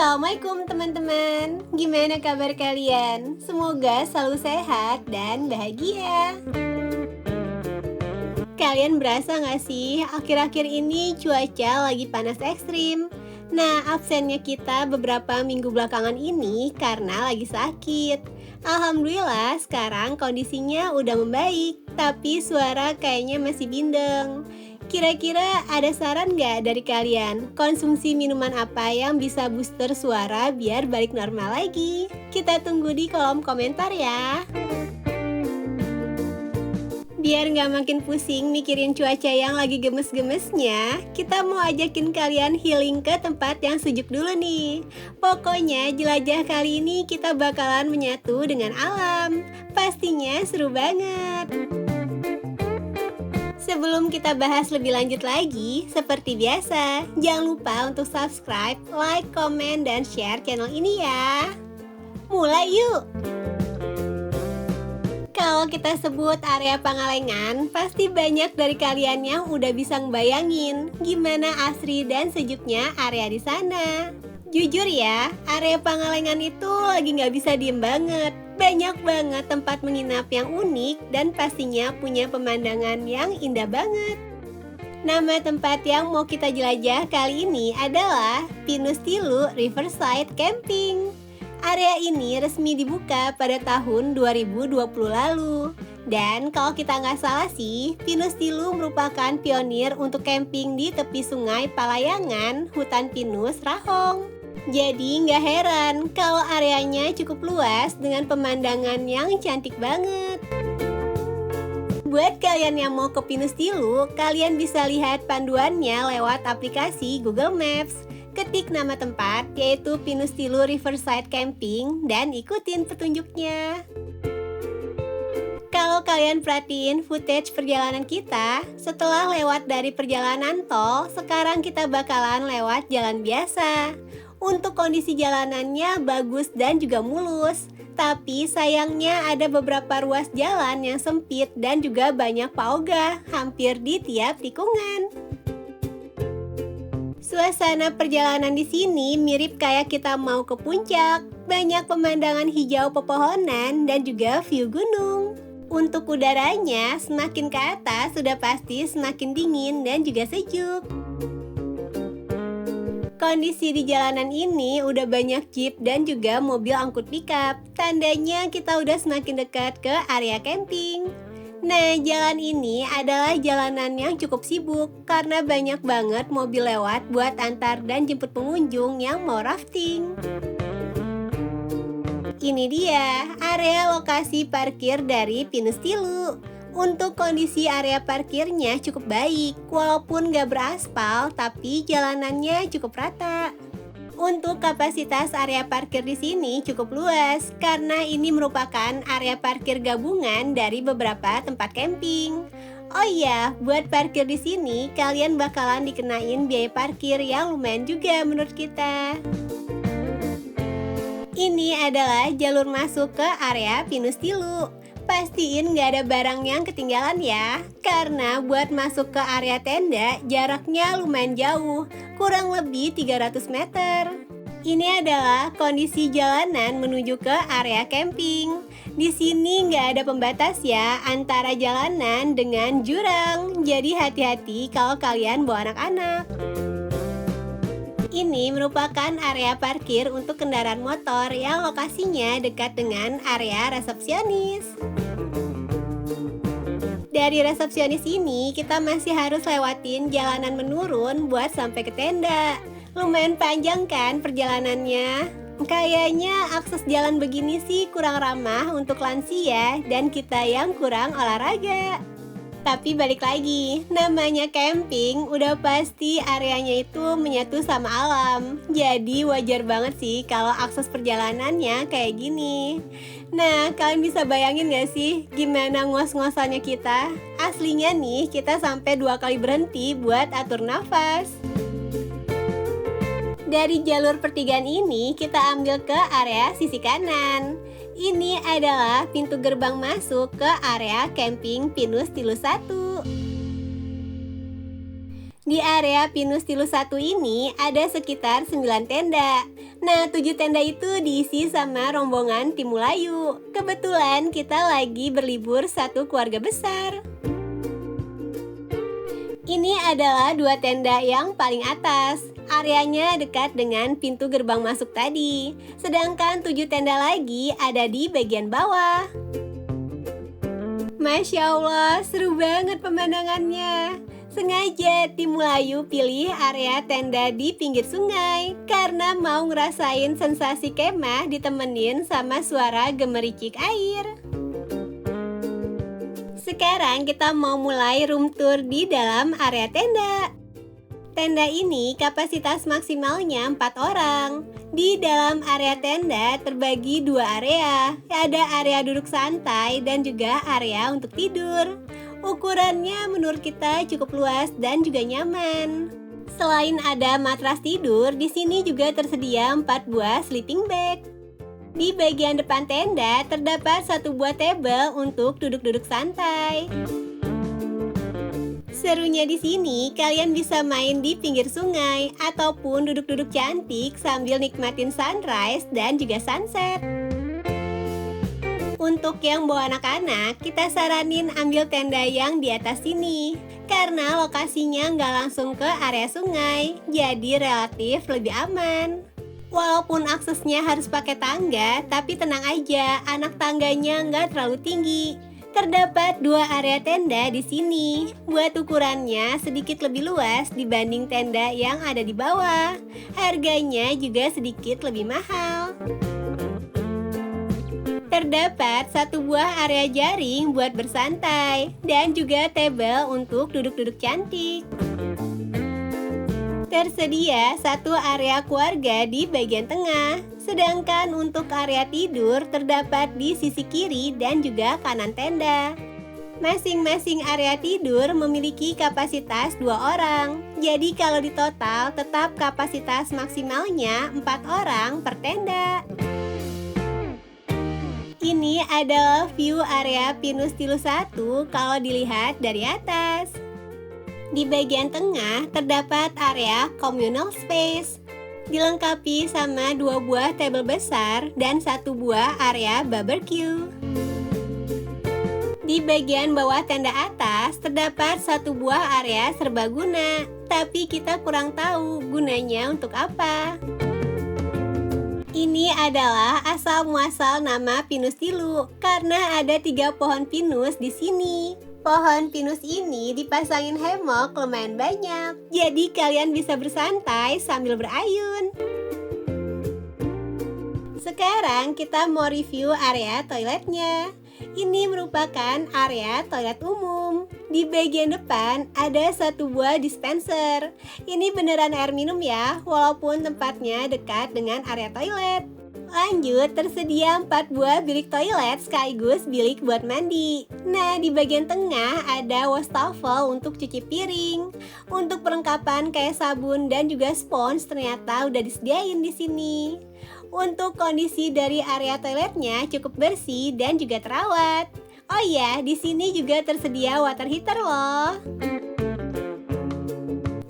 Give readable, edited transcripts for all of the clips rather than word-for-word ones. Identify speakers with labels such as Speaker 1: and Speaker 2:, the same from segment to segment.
Speaker 1: Assalamualaikum teman-teman, gimana kabar kalian? Semoga selalu sehat dan bahagia. Kalian berasa nggak sih, akhir-akhir ini cuaca lagi panas ekstrim? Nah, absennya kita beberapa minggu belakangan ini karena lagi sakit. Alhamdulillah sekarang kondisinya udah membaik, tapi suara kayaknya masih bindeng. Kira-kira ada saran nggak dari kalian? Konsumsi minuman apa yang bisa booster suara biar balik normal lagi? Kita tunggu di kolom komentar ya. Biar nggak makin pusing mikirin cuaca yang lagi gemes-gemesnya, kita mau ajakin kalian healing ke tempat yang sejuk dulu nih. Pokoknya jelajah kali ini kita bakalan menyatu dengan alam. Pastinya seru banget. Sebelum kita bahas lebih lanjut lagi, seperti biasa, jangan lupa untuk subscribe, like, komen, dan share channel ini ya. Mulai yuk! Kalau kita sebut area Pangalengan, pasti banyak dari kalian yang udah bisa ngebayangin gimana asri dan sejuknya area di sana. Jujur ya, area Pangalengan itu lagi nggak bisa diem banget. Banyak banget tempat menginap yang unik dan pastinya punya pemandangan yang indah banget. Nama tempat yang mau kita jelajah kali ini adalah Pinus Tilu Riverside Camping. Area ini resmi dibuka pada tahun 2020 lalu. Dan kalau kita nggak salah sih, Pinus Tilu merupakan pionir untuk camping di tepi sungai Palayangan, Hutan Pinus, Rahong. Jadi nggak heran kalau areanya cukup luas dengan pemandangan yang cantik banget. Buat kalian yang mau ke Pinus Tilu, kalian bisa lihat panduannya lewat aplikasi Google Maps. Ketik nama tempat, yaitu Pinus Tilu Riverside Camping, dan ikutin petunjuknya. Kalau kalian perhatiin footage perjalanan kita, setelah lewat dari perjalanan tol, sekarang kita bakalan lewat jalan biasa. Untuk kondisi jalanannya bagus dan juga mulus, tapi sayangnya ada beberapa ruas jalan yang sempit dan juga banyak paogah hampir di tiap tikungan. Suasana perjalanan di sini mirip kayak kita mau ke puncak. Banyak pemandangan hijau pepohonan dan juga view gunung. Untuk udaranya, semakin ke atas sudah pasti semakin dingin dan juga sejuk. Kondisi di jalanan ini udah banyak jeep dan juga mobil angkut pickup. Tandanya kita udah semakin dekat ke area camping. Nah, jalan ini adalah jalanan yang cukup sibuk karena banyak banget mobil lewat buat antar dan jemput pengunjung yang mau rafting. Ini dia area lokasi parkir dari Pinus Tilu. Untuk kondisi area parkirnya cukup baik, walaupun gak beraspal tapi jalanannya cukup rata. Untuk kapasitas area parkir di sini cukup luas karena ini merupakan area parkir gabungan dari beberapa tempat camping. Oh iya, buat parkir di sini kalian bakalan dikenain biaya parkir yang lumayan juga menurut kita. Ini adalah jalur masuk ke area Pinus Tilu. Pastiin gak ada barang yang ketinggalan ya, karena buat masuk ke area tenda jaraknya lumayan jauh, kurang lebih 300 meter. Ini adalah kondisi jalanan menuju ke area camping. Di sini nggak ada pembatas ya antara jalanan dengan jurang, jadi hati-hati kalau kalian bawa anak-anak. Ini merupakan area parkir untuk kendaraan motor yang lokasinya dekat dengan area resepsionis. Dari resepsionis ini, kita masih harus lewatin jalanan menurun buat sampai ke tenda. Lumayan panjang kan perjalanannya? Kayaknya akses jalan begini sih kurang ramah untuk lansia dan kita yang kurang olahraga. Tapi balik lagi, namanya camping, udah pasti areanya itu menyatu sama alam. Jadi wajar banget sih kalau akses perjalanannya kayak gini. Nah, kalian bisa bayangin gak sih gimana ngos-ngosannya kita? Aslinya nih, kita sampai 2 kali berhenti buat atur nafas. Dari jalur pertigaan ini, kita ambil ke area sisi kanan. Ini adalah pintu gerbang masuk ke area camping Pinus Tilu 1. Di area Pinus Tilu 1 ini ada sekitar 9 tenda. Nah, 7 tenda itu diisi sama rombongan tim Melayu. Kebetulan kita lagi berlibur satu keluarga besar. Ini adalah 2 tenda yang paling atas. Areanya dekat dengan pintu gerbang masuk tadi. Sedangkan 7 tenda lagi ada di bagian bawah. Masya Allah, seru banget pemandangannya. Sengaja tim Melayu pilih area tenda di pinggir sungai karena mau ngerasain sensasi kemah ditemenin sama suara gemericik air. Sekarang kita mau mulai room tour di dalam area tenda. Tenda ini kapasitas maksimalnya 4 orang. Di dalam area tenda terbagi 2 area. Ada area duduk santai dan juga area untuk tidur. Ukurannya menurut kita cukup luas dan juga nyaman. Selain ada matras tidur, di sini juga tersedia 4 buah sleeping bag. Di bagian depan tenda terdapat 1 buah table untuk duduk-duduk santai. Serunya di sini, kalian bisa main di pinggir sungai ataupun duduk-duduk cantik sambil nikmatin sunrise dan juga sunset. Untuk yang bawa anak-anak, kita saranin ambil tenda yang di atas sini karena lokasinya nggak langsung ke area sungai, jadi relatif lebih aman. Walaupun aksesnya harus pakai tangga, tapi tenang aja, anak tangganya nggak terlalu tinggi. Terdapat 2 area tenda di sini. Buat ukurannya sedikit lebih luas dibanding tenda yang ada di bawah. Harganya juga sedikit lebih mahal. Terdapat 1 buah area jaring buat bersantai dan juga table untuk duduk-duduk cantik. Tersedia 1 area keluarga di bagian tengah, sedangkan untuk area tidur terdapat di sisi kiri dan juga kanan tenda. Masing-masing area tidur memiliki kapasitas 2 orang, jadi kalau di total tetap kapasitas maksimalnya 4 orang per tenda. Ini adalah view area Pinus Tilu 1 kalau dilihat dari atas. Di bagian tengah terdapat area communal space, dilengkapi sama 2 buah table besar dan 1 buah area barbecue. Di bagian bawah tenda atas terdapat 1 buah area serbaguna, tapi kita kurang tahu gunanya untuk apa. Ini adalah asal-muasal nama Pinus Tilu karena ada 3 pohon pinus di sini. Pohon pinus ini dipasangin hemok lumayan banyak, jadi kalian bisa bersantai sambil berayun. Sekarang kita mau review area toiletnya. Ini merupakan area toilet umum. Di bagian depan ada 1 buah dispenser. Ini beneran air minum ya, walaupun tempatnya dekat dengan area toilet. Lanjut, tersedia 4 buah bilik toilet sekaligus bilik buat mandi. Nah, di bagian tengah ada wastafel untuk cuci piring. Untuk perlengkapan kayak sabun dan juga spons ternyata udah disediain di sini. Untuk kondisi dari area toiletnya cukup bersih dan juga terawat. Oh iya, di sini juga tersedia water heater loh.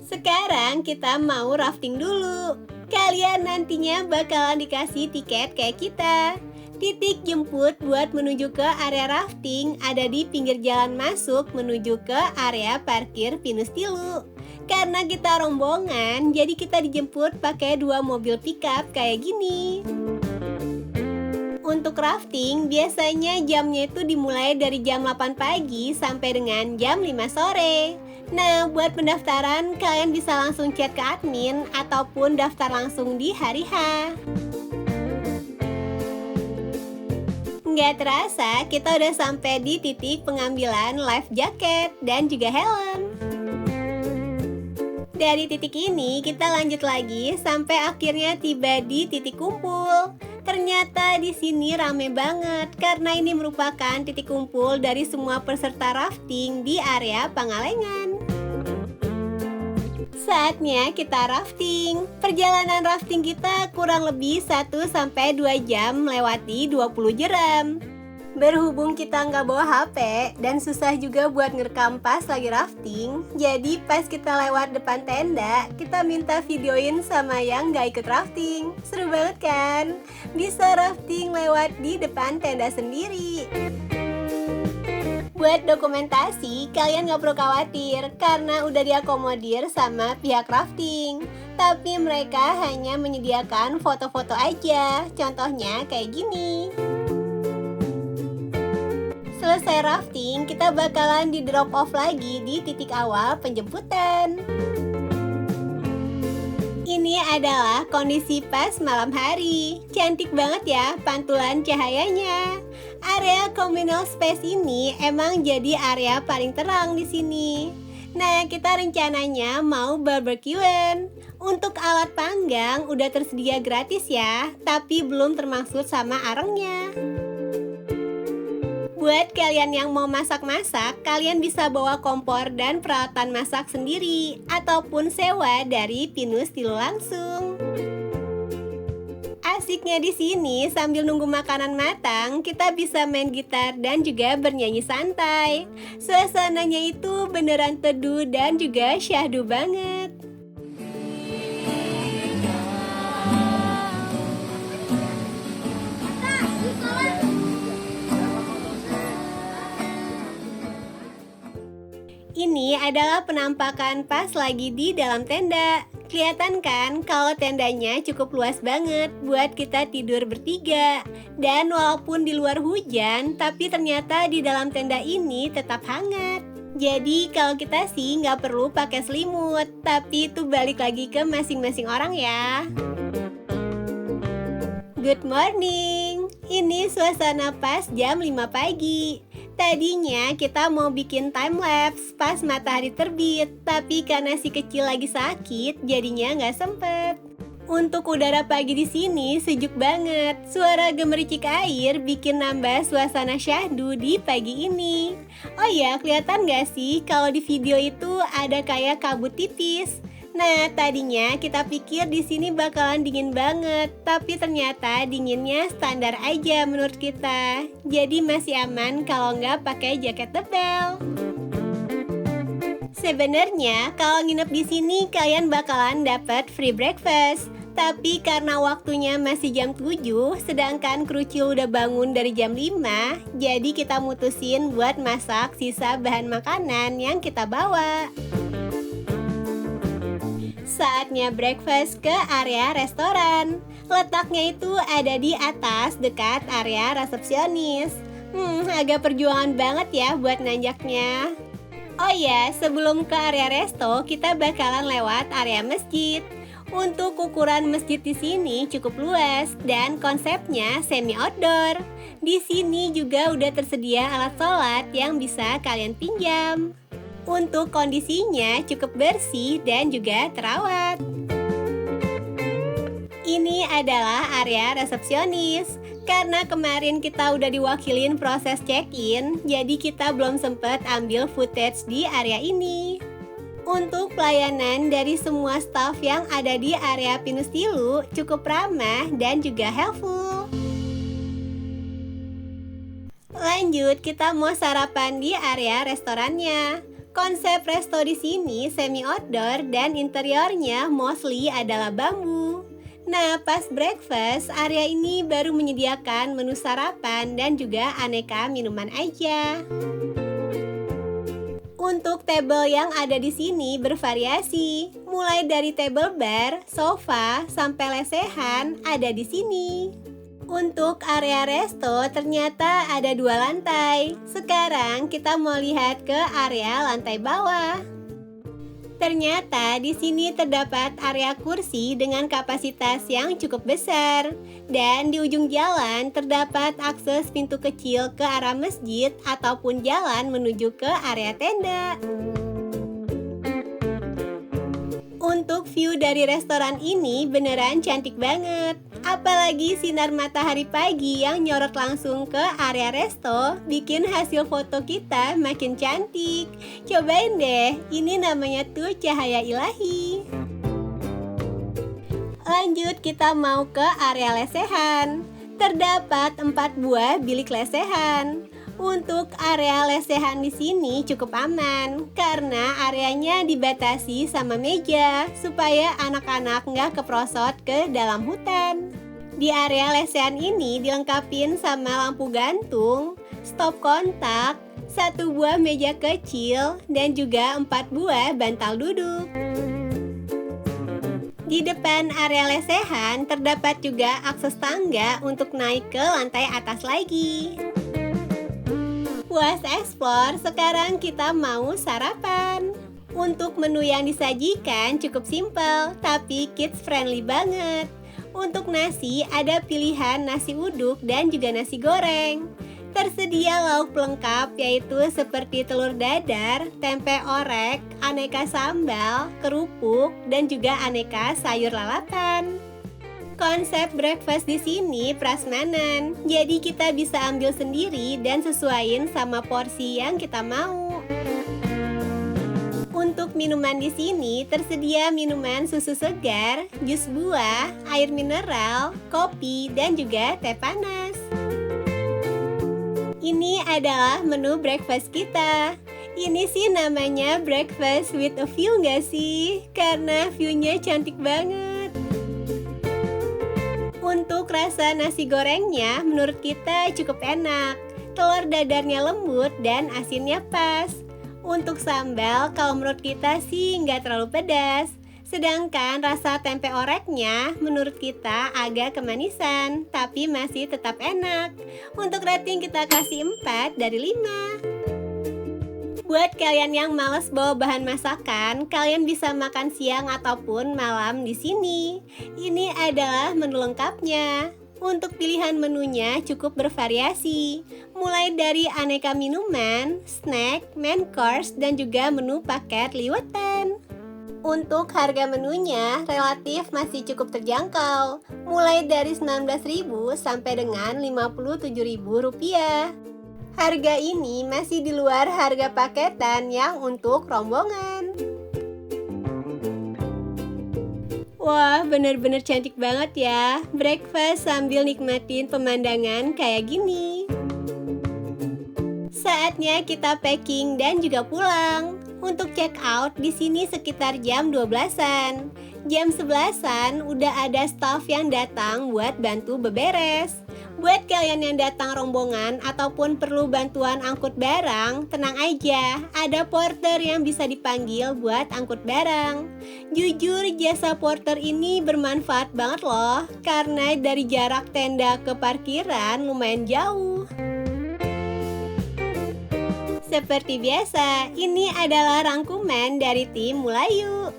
Speaker 1: Sekarang kita mau rafting dulu. Kalian nantinya bakalan dikasih tiket kayak kita. Titik jemput buat menuju ke area rafting ada di pinggir jalan masuk menuju ke area parkir Pinus Tilu. Karena kita rombongan, jadi kita dijemput pakai 2 mobil pickup kayak gini. Untuk rafting, biasanya jamnya itu dimulai dari jam 8 pagi sampai dengan jam 5 sore. Nah, buat pendaftaran, kalian bisa langsung chat ke admin ataupun daftar langsung di hari H. Nggak terasa, kita udah sampai di titik pengambilan life jacket dan juga helm. Dari titik ini, kita lanjut lagi sampai akhirnya tiba di titik kumpul. Ternyata di sini rame banget karena ini merupakan titik kumpul dari semua peserta rafting di area Pangalengan. Saatnya kita rafting. Perjalanan rafting kita kurang lebih 1-2 jam melewati 20 jeram. Berhubung kita nggak bawa HP dan susah juga buat ngerekam pas lagi rafting, jadi pas kita lewat depan tenda, kita minta videoin sama yang nggak ikut rafting. Seru banget kan? Bisa rafting lewat di depan tenda sendiri. Buat dokumentasi, kalian nggak perlu khawatir karena udah diakomodir sama pihak rafting. Tapi mereka hanya menyediakan foto-foto aja, contohnya kayak gini. Selesai rafting, kita bakalan di drop off lagi di titik awal penjemputan. Ini adalah kondisi pas malam hari. Cantik banget ya pantulan cahayanya. Area communal space ini emang jadi area paling terang di sini. Nah, kita rencananya mau barbekyuan. Untuk alat panggang udah tersedia gratis ya, tapi belum termasuk sama arengnya. Buat kalian yang mau masak-masak, kalian bisa bawa kompor dan peralatan masak sendiri ataupun sewa dari Pinus Tilu langsung. Asiknya di sini sambil nunggu makanan matang, kita bisa main gitar dan juga bernyanyi santai. Suasananya itu beneran teduh dan juga syahdu banget. Ini adalah penampakan pas lagi di dalam tenda. Kelihatan kan kalau tendanya cukup luas banget buat kita tidur bertiga. Dan walaupun di luar hujan, tapi ternyata di dalam tenda ini tetap hangat. Jadi kalau kita sih nggak perlu pakai selimut, tapi itu balik lagi ke masing-masing orang ya. Good morning, ini suasana pas jam 5 pagi. Tadinya kita mau bikin time lapse pas matahari terbit, tapi karena si kecil lagi sakit, jadinya nggak sempet. Untuk udara pagi di sini sejuk banget. Suara gemericik air bikin nambah suasana syahdu di pagi ini. Oh ya, kelihatan nggak sih kalau di video itu ada kayak kabut tipis? Nah, tadinya kita pikir di sini bakalan dingin banget, tapi ternyata dinginnya standar aja menurut kita. Jadi masih aman kalau nggak pakai jaket tebal. Sebenarnya kalau nginep di sini kalian bakalan dapat free breakfast. Tapi karena waktunya masih jam 7, sedangkan krucil udah bangun dari jam 5, jadi kita mutusin buat masak sisa bahan makanan yang kita bawa. Saatnya breakfast ke area restoran. Letaknya itu ada di atas dekat area resepsionis. Agak perjuangan banget ya buat nanjaknya. Oh ya, sebelum ke area resto, kita bakalan lewat area masjid. Untuk ukuran masjid di sini cukup luas dan konsepnya semi outdoor. Di sini juga udah tersedia alat sholat yang bisa kalian pinjam. Untuk kondisinya cukup bersih dan juga terawat. Ini adalah area resepsionis. Karena kemarin kita udah diwakilin proses check-in, jadi kita belum sempat ambil footage di area ini. Untuk pelayanan dari semua staff yang ada di area Pinus Tilu cukup ramah dan juga helpful. Lanjut, kita mau sarapan di area restorannya. Konsep resto di sini semi outdoor dan interiornya mostly adalah bambu. Nah, pas breakfast, area ini baru menyediakan menu sarapan dan juga aneka minuman aja. Untuk table yang ada di sini bervariasi, mulai dari table bar, sofa, sampai lesehan ada di sini. Untuk area resto ternyata ada 2 lantai. Sekarang kita mau lihat ke area lantai bawah. Ternyata di sini terdapat area kursi dengan kapasitas yang cukup besar. Dan di ujung jalan terdapat akses pintu kecil ke arah masjid ataupun jalan menuju ke area tenda. Untuk view dari restoran ini beneran cantik banget. Apalagi sinar matahari pagi yang nyorot langsung ke area resto bikin hasil foto kita makin cantik. Cobain deh, ini namanya tuh cahaya ilahi. Lanjut, kita mau ke area lesehan. Terdapat 4 buah bilik lesehan. Untuk area lesehan di sini cukup aman karena areanya dibatasi sama meja supaya anak-anak nggak keprosot ke dalam hutan. Di area lesehan ini dilengkapin sama lampu gantung, stop kontak, 1 buah meja kecil, dan juga 4 buah bantal duduk. Di depan area lesehan terdapat juga akses tangga untuk naik ke lantai atas lagi. Puas explore, sekarang kita mau sarapan. Untuk menu yang disajikan cukup simple, tapi kids friendly banget. Untuk nasi ada pilihan nasi uduk dan juga nasi goreng. Tersedia lauk pelengkap yaitu seperti telur dadar, tempe orek, aneka sambal, kerupuk, dan juga aneka sayur lalapan. Konsep breakfast di sini prasmanan, jadi kita bisa ambil sendiri dan sesuaiin sama porsi yang kita mau. Untuk minuman di sini tersedia minuman susu segar, jus buah, air mineral, kopi, dan juga teh panas. Ini adalah menu breakfast kita. Ini sih namanya breakfast with a view nggak sih? Karena view-nya cantik banget. Untuk rasa nasi gorengnya menurut kita cukup enak. Telur dadarnya lembut dan asinnya pas. Untuk sambal kalau menurut kita sih nggak terlalu pedas. Sedangkan rasa tempe oreknya menurut kita agak kemanisan, tapi masih tetap enak. Untuk rating kita kasih 4 dari 5. Buat kalian yang malas bawa bahan masakan, kalian bisa makan siang ataupun malam di sini. Ini adalah menu lengkapnya. Untuk pilihan menunya cukup bervariasi, mulai dari aneka minuman, snack, main course, dan juga menu paket liwetan. Untuk harga menunya relatif masih cukup terjangkau, mulai dari 19.000 sampai dengan Rp57.000. Harga ini masih di luar harga paketan yang untuk rombongan. Wah, bener-bener cantik banget ya. Breakfast sambil nikmatin pemandangan kayak gini. Saatnya kita packing dan juga pulang. Untuk check out di sini sekitar jam 12-an. Jam 11-an udah ada staff yang datang buat bantu beberes. Buat kalian yang datang rombongan ataupun perlu bantuan angkut barang, tenang aja, ada porter yang bisa dipanggil buat angkut barang. Jujur, jasa porter ini bermanfaat banget loh, karena dari jarak tenda ke parkiran lumayan jauh. Seperti biasa, ini adalah rangkuman dari tim Mulayu.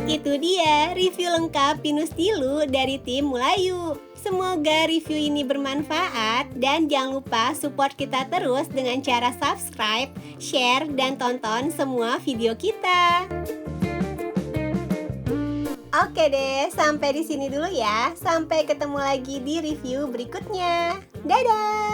Speaker 1: Itu dia review lengkap Pinus Tilu dari tim Mulayu. Semoga review ini bermanfaat dan jangan lupa support kita terus dengan cara subscribe, share, dan tonton semua video kita. Oke deh, sampai di sini dulu ya. Sampai ketemu lagi di review berikutnya. Dadah!